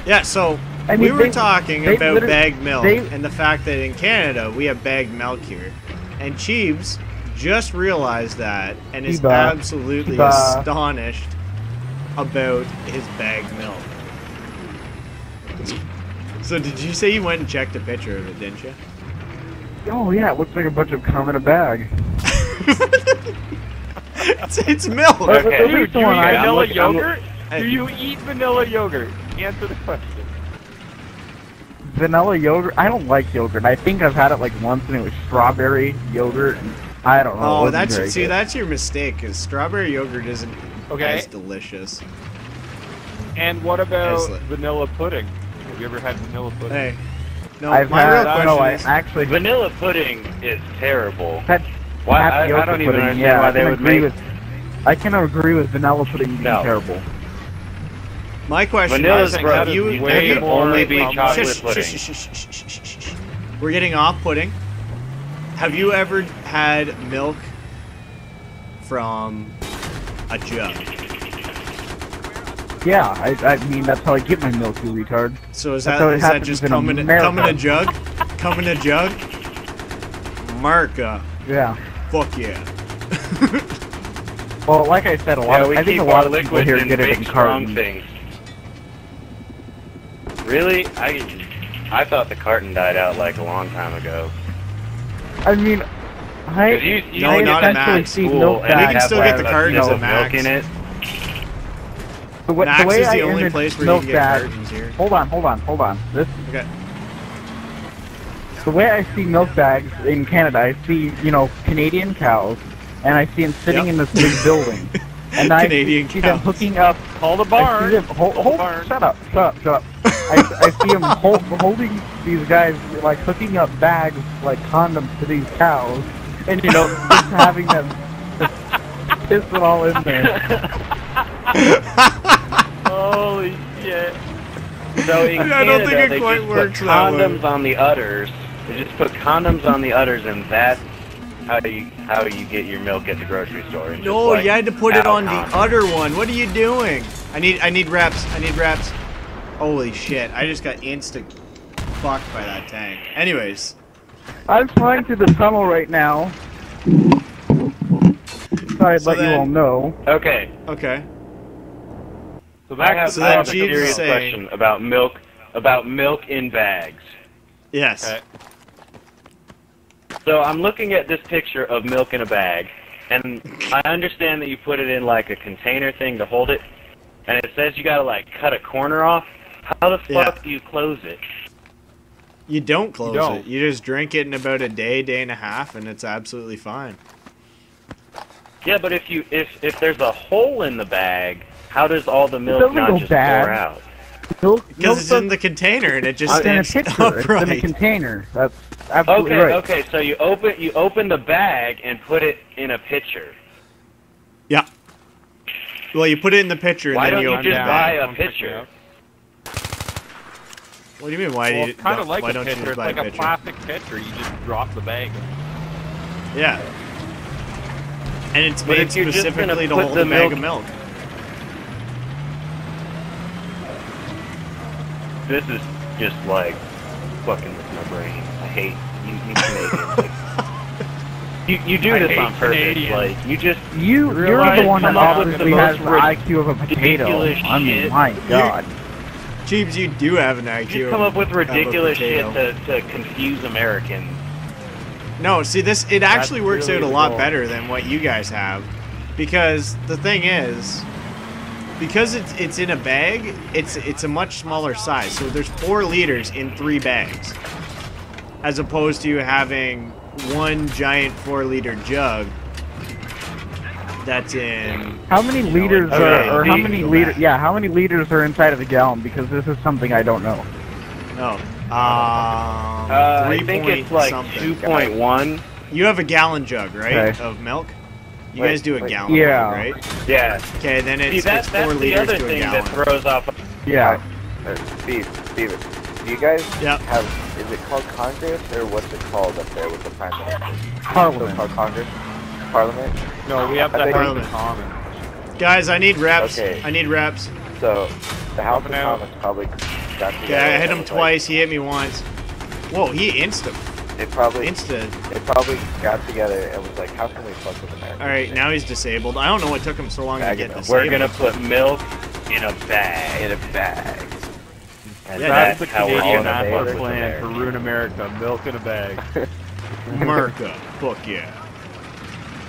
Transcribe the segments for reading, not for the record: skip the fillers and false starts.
Yeah, so I mean, we were talking about literally- bagged milk and the fact that in Canada we have bagged milk here. And Cheebs just realized that and is absolutely astonished about his bagged milk. So did you say you went and checked a picture of it, didn't you? Oh yeah, it looks like a bunch of cum in a bag. it's milk. Okay. Dude, do you eat vanilla yogurt? Hey. Do you eat vanilla yogurt? Answer the question. Vanilla yogurt? I don't like yogurt. I think I've had it like once and it was strawberry yogurt. I don't know. Oh, that's your mistake, because strawberry yogurt isn't as delicious. And what about vanilla pudding? Have you ever had vanilla pudding? Hey. No, I've my real question is... actually... Vanilla pudding is terrible. Why? I don't even understand why they would make... I can agree with vanilla pudding being terrible. My question Vanilla's is, gross. You can only be chocolate pudding. We're getting off pudding. Have you ever had milk from a jug? Yeah, I mean, that's how I get my milk, you retard. So is that just come in a jug? Come in a jug? Marka. Yeah. Fuck yeah. Well, like I said, I think a lot of people here get it in cartons. Really? I thought the carton died out like a long time ago. I mean, no, not at Max. Cool. And you can still get the cartons at Max. In it. Max is the only place where you can get cartons here. Hold on. Okay. The way I see milk bags in Canada, I see, Canadian cows, and I see them sitting in this big building. And I see them hooking up. Call the barn. Shut up. I see them holding these guys, like, hooking up bags, like condoms to these cows, and, just having them piss it all in there. Holy shit. So in Canada, I don't think it they quite just works put that way. condoms on the udders. They just put condoms on the udders, and that's how you get your milk at the grocery store. No, you had to put it on the udder one. What are you doing? I need reps. Holy shit! I just got fucked by that tank. Anyways, I'm flying through the tunnel right now. Thought I'd let you all know. Okay. So I have a serious question about milk in bags. Yes. Okay. So I'm looking at this picture of milk in a bag, and I understand that you put it in like a container thing to hold it, and it says you gotta like cut a corner off. How the fuck do you close it? You don't close it. You just drink it in about a day and a half, and it's absolutely fine. Yeah, but if there's a hole in the bag, how does all the milk not just pour out? Because it's in the container and it just stands upright. It's in a container. That's absolutely right. Okay. So you open the bag and put it in a pitcher. Yeah. Well, you put it in the pitcher and then you open just the buy bag. a pitcher? What do you mean? Why don't you just buy a pitcher? It's like a plastic pitcher. You just drop the bag. Yeah. And it's made specifically to hold a bag of milk. This is just like fucking with my brain. I hate you Canadians. You do this on purpose. Like you're the one that obviously has the IQ of a potato. I mean, my God. Cheebs, you do have an IQ. You come up with ridiculous shit to confuse Americans. No, see it actually works out a lot better than what you guys have, because the thing is, because it's in a bag, it's a much smaller size. So there's 4 liters in 3 bags, as opposed to having one giant 4-liter jug that's in. How many liters or how many liters? Yeah, how many liters are inside of a gallon? Because this is something I don't know. No. I think it's like 2.1. You have a gallon jug, right, of milk? You guys do a gallon, right? Yeah. Okay, then it's 4 liters to a gallon. The other thing that throws off. Yeah. Steven, do you guys have? Is it called Congress or what's it called up there with the Prime Minister? Parliament. It's called Congress. Parliament. No, we have the Parliament. Commons. Guys, I need reps. Okay. I need reps. So the House of Commons probably got together. Okay, I hit him and, twice. He hit me once. Whoa, he insta. They probably got together and was like, how can we fuck with America? All right, now he's disabled. I don't know what took him so long to get disabled. We're gonna put milk in a bag. In a bag. And Yeah, That's the that's how we're Canadian gonna National fuck with plan for America. Ruin America. Milk in a bag. America. Fuck yeah.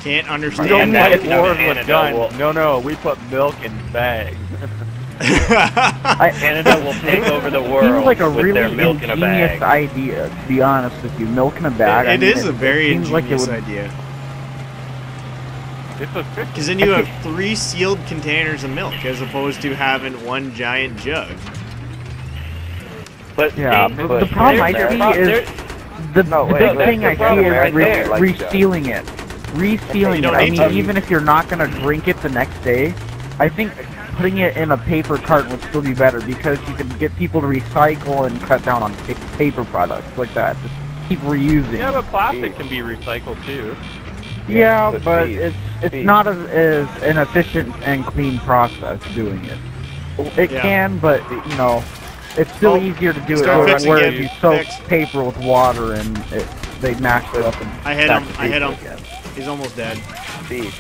Can't We understand don't that that. is fight wars Canada with guns. will- No, we put milk in bags. Canada will take over the world Seems like a with really their milk in a ingenious bag. idea, to be honest with you. Milk in a bag. It is a very seems like it ingenious would- idea. It's efficient. Because then you have 3 sealed containers of milk as opposed to having one giant jug. But Yeah, see, the problem I there's- see there's- is the big that's thing the I see problem is right there. resealing it. Resealing You it. don't I need mean, to. even if you're not going to drink it the next day, I think putting it in a paper carton would still be better because you can get people to recycle and cut down on paper products like that. Just keep reusing. Yeah, but plastic can be recycled too. Yeah, but but please, it's please. not as an efficient and clean process doing it. It Yeah. can, but you know, it's still Oh, easier to do it start where fixing where it. you soak Fix. paper with water and they mash it up and I hit back him. to I hit paper him. again. He's almost dead. See,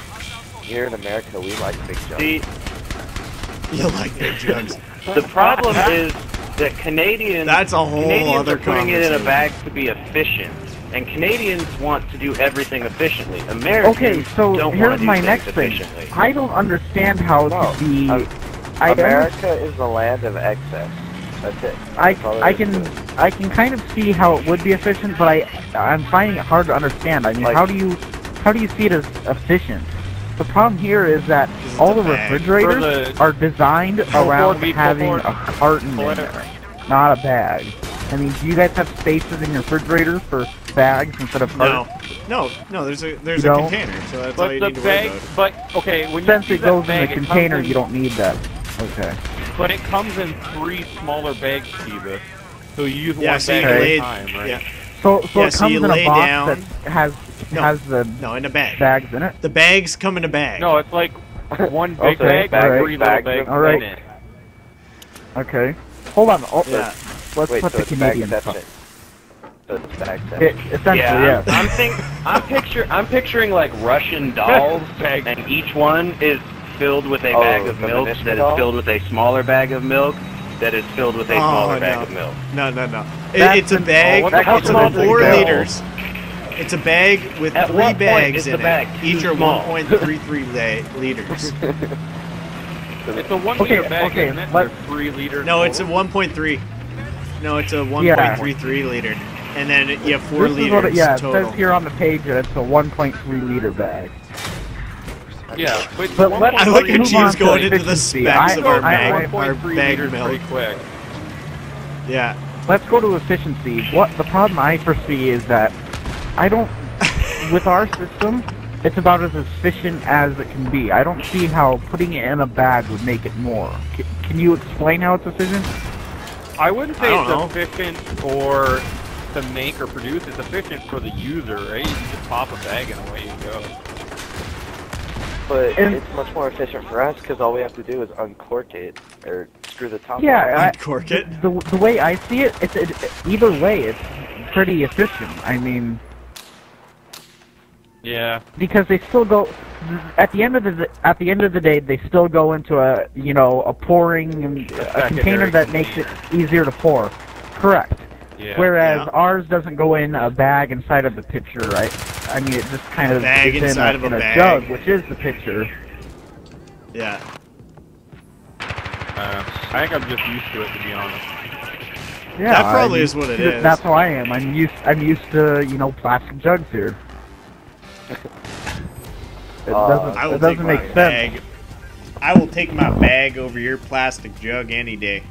here in America, we like big jumps. See, You like big jugs. the problem is that Canadians That's a whole Canadians other are putting it in a conversation. bag to be efficient, and Canadians want to do everything efficiently. Americans Okay, so don't here's want to do my things next thing. efficiently. I don't understand how No, to be. America is the land of excess. That's it. That's all there I is to can it. I can kind of see how it would be efficient, but I'm finding it hard to understand. I mean, Like- how do you see it as efficient? The problem here is that it's all a the bag. refrigerators For the- are designed around having a carton in Whatever. there, not a bag. I mean, do you guys have spaces in your refrigerators for bags instead of No. cartons? No, there's a You know? container, so that's all But you the need to worry bag, about. but okay, when Since you it use that goes in bag, the it comes container, in- you don't need that. Okay. But it comes in 3 smaller bags, Steve. So you use Yeah, one so you bag at lay- a time, right? Yeah. So Yeah, it so comes you in a lay box down- that has No. the No, in a bag. bags in it. The bags come in a bag. No, it's like one big Okay, bag, alright. 3 little bags All right. in it. Okay. Hold on. Oh, Yeah. let's Wait, put so the it's bag Canadian section. stuff. So it's bag section. Essentially, Yeah, yeah. I'm picturing like Russian dolls, and each one is filled with a Oh, bag of the milk Minishka that is doll? filled with a smaller bag of milk that is filled with a smaller bag of milk. No. That's It's a an- bag. what the hell It's is about that 4 bag? liters. It's a bag with At 3 what point bags is in the bag it. Each too are small? 1.33 liters. It's a 1 Okay, liter bag, okay, isn't it? let- They're 3 liters. No, it's a total? 1.3. No, it's a 1.33 liter. And then you have 4 This is liters what it total. says here on the page that it's a 1.3 liter bag. Yeah, But let- I look at move you on to going into the efficiency. specs of our I- bag liters milk. pretty quick. Yeah. Let's go to efficiency. What the problem I foresee is that I don't. With our system, it's about as efficient as it can be. I don't see how putting it in a bag would make it more. Can you explain how it's efficient? I wouldn't say I it's don't know. efficient for to make or produce. It's efficient for the user, right? You just pop a bag and away you go. But And- it's much more efficient for us because all we have to do is uncork it or screw the top off. Yeah, Uncork it. the way I see it, either way, it's pretty efficient. I mean, Yeah. because they still go at the end of the day, they still go into a pouring and a secondary container that makes it easier to pour. Correct. Yeah. Whereas Yeah. ours doesn't go in a bag inside of the pitcher, right? I mean, it just kind of Bag is in inside of a in a bag. jug, which is the pitcher. Yeah. I think I'm just used to it, to be honest. Yeah, That probably I- is what it is. That's how I am. I'm used to plastic jugs here. It doesn't, I will it doesn't take make my sense. bag. I will take my bag over your plastic jug any day.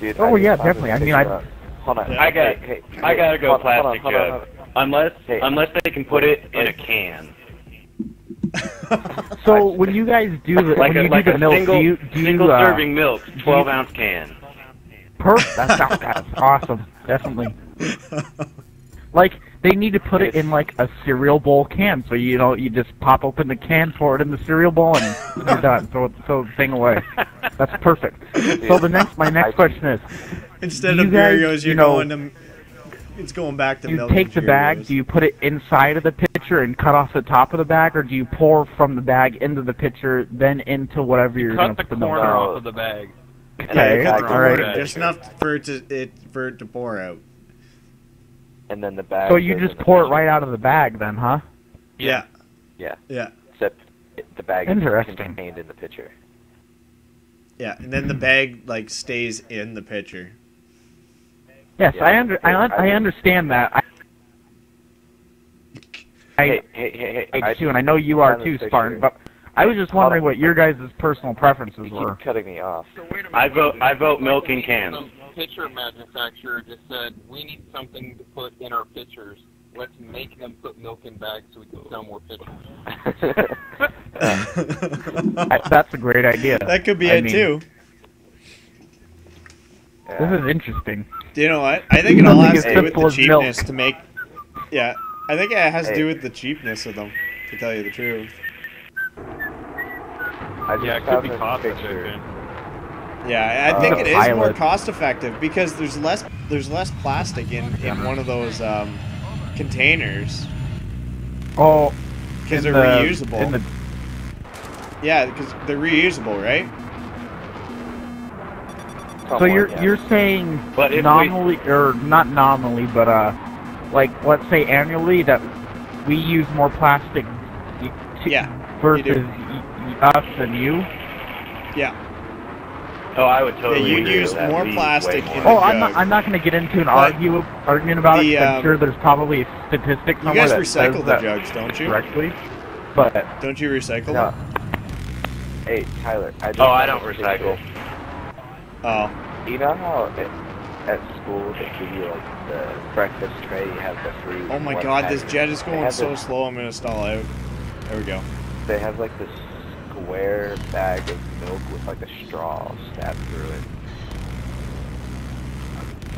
Dude, Oh, I yeah, just found definitely. this I mean, picture I- up. Hold on. Yeah. I got Hey, I gotta go hold on, plastic hold on, jug. hold on. Hey. Unless they can put it in a can. So when you guys do the Like when a you like do the a milk, single do you single serving milk, 12-ounce can. That's awesome, definitely. Like they need to put it in like a cereal bowl can, so you just pop open the can, pour it in the cereal bowl, and you're done. Throw the thing away. That's perfect. So my next question is, Instead do of you guys, Cheerios, you're going to. It's going back to you milk. take the bag, do you put it inside of the pitcher and cut off the top of the bag, or do you pour from the bag into the pitcher, then into whatever you're going to put the milk corner in? off of the bag. Okay, cut the alright. corner, just enough for it to pour out. And then the bag. So you goes just in the pour it pitcher. right out of the bag then, huh? Yeah. Yeah. Yeah. Except the bag is Interesting. contained in the pitcher. Yeah, and then the bag like stays in the pitcher. Yes, Yeah, I understand that. Hey, too, and I know you are found this too, Spartan, picture. but I was just wondering what your guys' personal preferences You were. keep cutting me off. I vote milk in cans. Some pitcher manufacturer just said, we need something to put in our pitchers. Let's make them put milk in bags so we can sell more pitchers. That's a great idea. That could be I it mean, too. This is interesting. You know what? I think it all has to do with simple the as milk. cheapness to make. Yeah, I think it has to do with the cheapness of them. To tell you the truth. I just Yeah, it could found be this cost picture. efficient. Yeah, I think The it is more pilot. cost effective because there's less plastic in one of those containers Oh, because in they're the- reusable. in the- Yeah, because they're reusable, right? So you're saying But if nominally, or not nominally, but like let's say annually that we use more plastic Yeah. versus you do. us and you. Yeah. Oh, I would Yeah, totally you agree use with that. more We use plastic way in more. Oh, the I'm jug. not going to get into an But argument about the, it. 'Cause I'm sure there's probably a statistic You somewhere guys that recycle says the that jugs, don't you? correctly. But Don't you recycle No. them? Hey, Tyler. Oh, I don't recycle. Oh. You know how at school they give you like the breakfast tray, you have the fruit. Oh my one god, this packet. jet is They going have so this- slow. I'm gonna stall out. There we go. They have like this square bag of milk with like a straw stabbed through it.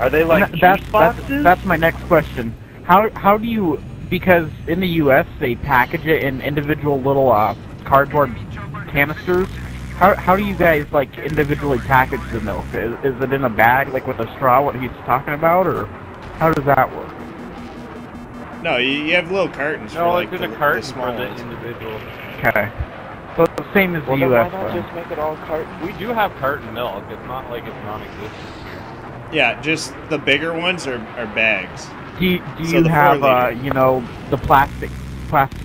Are they like that's, juice boxes? that's my next question. How do you, because in the U.S. they package it in individual little cardboard canisters. How do you guys like individually package the milk? Is it in a bag like with a straw? What he's talking about, or how does that work? No, you have little cartons for No, like it's in the, a carton the for small the ones. individual. Okay, so it's the same as Well, the then U.S. why not then. just make it all carton? We do have carton milk. It's not like it's non-existent here. Yeah, just the bigger ones are bags. Do So you the have 4 liter. you know, the plastic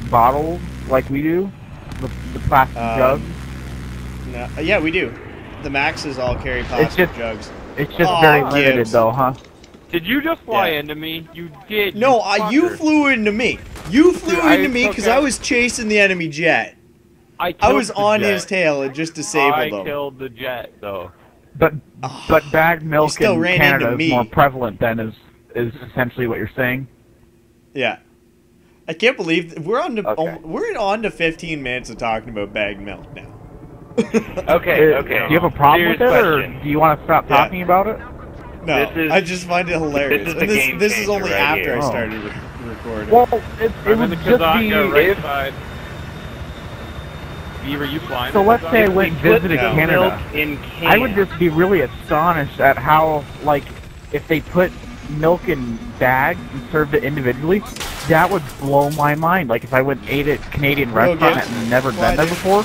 bottles like we do, the plastic jugs? No, yeah, we do. The Maxes all carry plastic just- jugs. It's just Aw, very limited Gibbs. though, huh? Did you just fly Yeah. into me? You did. No, you fucker. flew into me. You flew Dude, into me because I was chasing the enemy jet. I killed was the on jet. his tail and just disabled I him. killed the jet, though. But bagged milk still in ran Canada into is me. more prevalent than is essentially what you're saying. Yeah. I can't believe we're on to Okay. we're on to 15 minutes of talking about bagged milk now. Okay, Uh, okay. Do you have a problem Serious with it, or question. do you want to stop Yeah. talking about it? No, This is- I just find it hilarious. this is And the game this is changer only right after here. I Oh. started recording. Well, it I'm in would the just be Kazaka right if, side. Beaver, you flying? so the let's say I Kazaka? went and Put visited the Canada. milk in cans. I would just be really astonished at how, like, if they put milk in bags and served it individually, that would blow my mind. Like, if I went and ate at a Canadian Well, restaurant Gibbs, and never why been there did- before,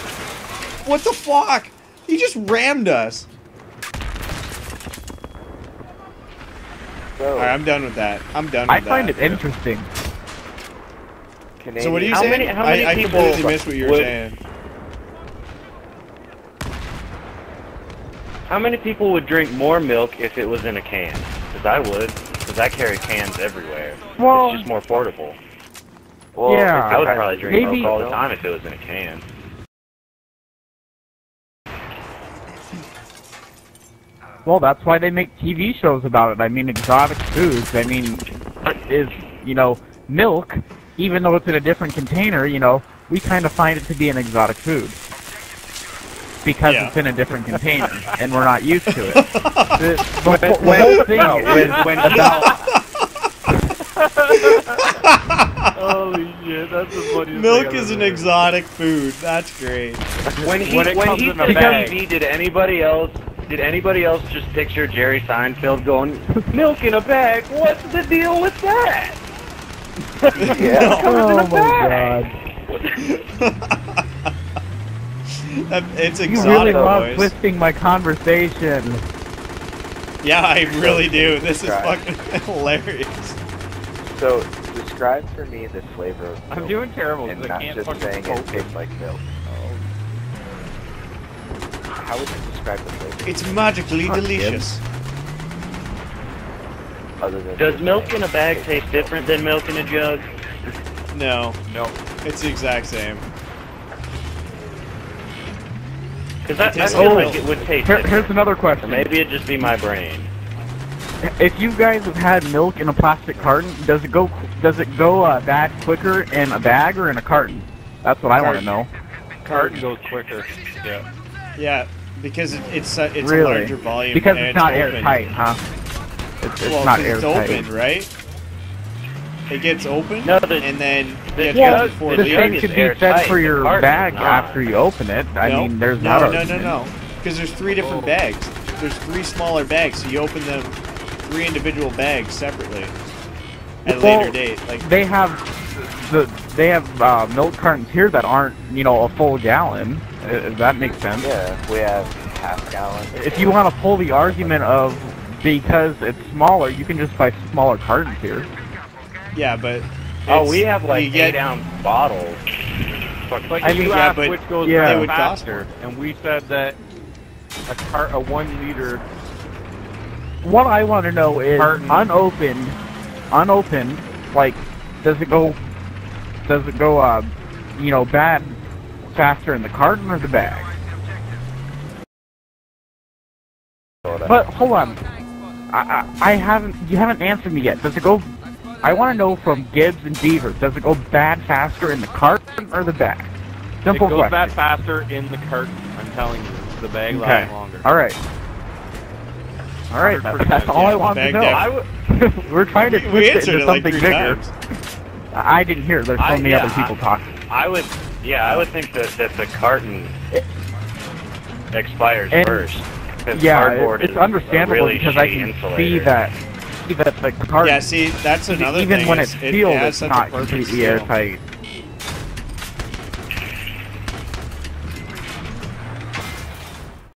What the fuck? He just rammed us. So, Alright, I'm done with that. I'm done with I that. find it interesting. Canadian, So what are you How saying? many- how many I people completely missed what you were would- saying. How many people would drink more milk if it was in a can? Because I would. Because I carry cans everywhere. Well, It's just more portable. Well, Yeah. I would probably drink Maybe- milk all the time if it was in a can. Well, that's why they make TV shows about it. I mean, exotic foods. I mean, is, you know, milk, even though it's in a different container, you know, we kind of find it to be an exotic food. Because Yeah. it's in a different container, and we're not used to it. The whole thing is when about... Holy shit, that's the funniest Milk thing I've is an ever heard. exotic food. That's great. When he When it comes said in a bag. TV, did anybody else Did anybody else just picture Jerry Seinfeld going, milk in a bag? What's the deal with that? Yeah. Oh my god. It's You exotic, really love boys. twisting my conversation. Yeah, I really do. This is Right. fucking hilarious. So, describe for me the flavor of milk. I'm doing terrible And because I not can't just fucking saying it focus. tastes like milk. How would you describe the flavor? It's magically delicious. Other than Does just milk saying in a it bag tastes taste different than milk in a jug? No, No. it's the exact same. Because I tastes feel like like it would taste Here's different. another Or question. maybe it'd just be my brain. If you guys have had milk in a plastic carton, does it go bad quicker in a bag or in a carton? That's what I want to know. Carton goes quicker. Yeah. Yeah, because it's a Really? larger volume. Because and it's not open. airtight, huh? It's Well, not 'cause it's airtight. open, right? It gets open, No, and then the it Well, gets before the jug same is could be said airtight, for the your carton bag is not. after you open it. I No, mean, there's no, not no. Because there's 3 different bags. There's 3 smaller bags, so you open them 3 individual bags separately at a Well, later date. Like They have milk cartons here that aren't, a full gallon. If that makes sense. Yeah, we have half gallon. If you want to pull the argument of because it's smaller, you can just buy smaller cartons here. yeah, but Oh, it's- we have like you get 8-ounce bottles. But I mean, you yeah, asked but which goes yeah. it would cost faster, and we said that a 1 liter. What I want to know is Carton. unopened, like, does it go, bad faster in the carton or the bag? But hold on, you haven't answered me yet. Does it go? I want to know from Gibbs and Beaver. Does it go bad faster in the carton or the bag? Simple It goes question. bad faster in the carton. I'm telling you, the bag Okay. lasts longer. All right. All right. 100%, That's all yeah, I wanted to bag know. def- We're trying to we twist it answered into it like something 3 bigger. times. I didn't hear. There's so many other people talking. I would think that the carton expires And- first. 'Cause Yeah, cardboard it's is understandable a really because I shitty can insulator. see that the carton, Yeah, see, that's another even thing. when is it's sealed, has it's such a not perfect completely seal. airtight.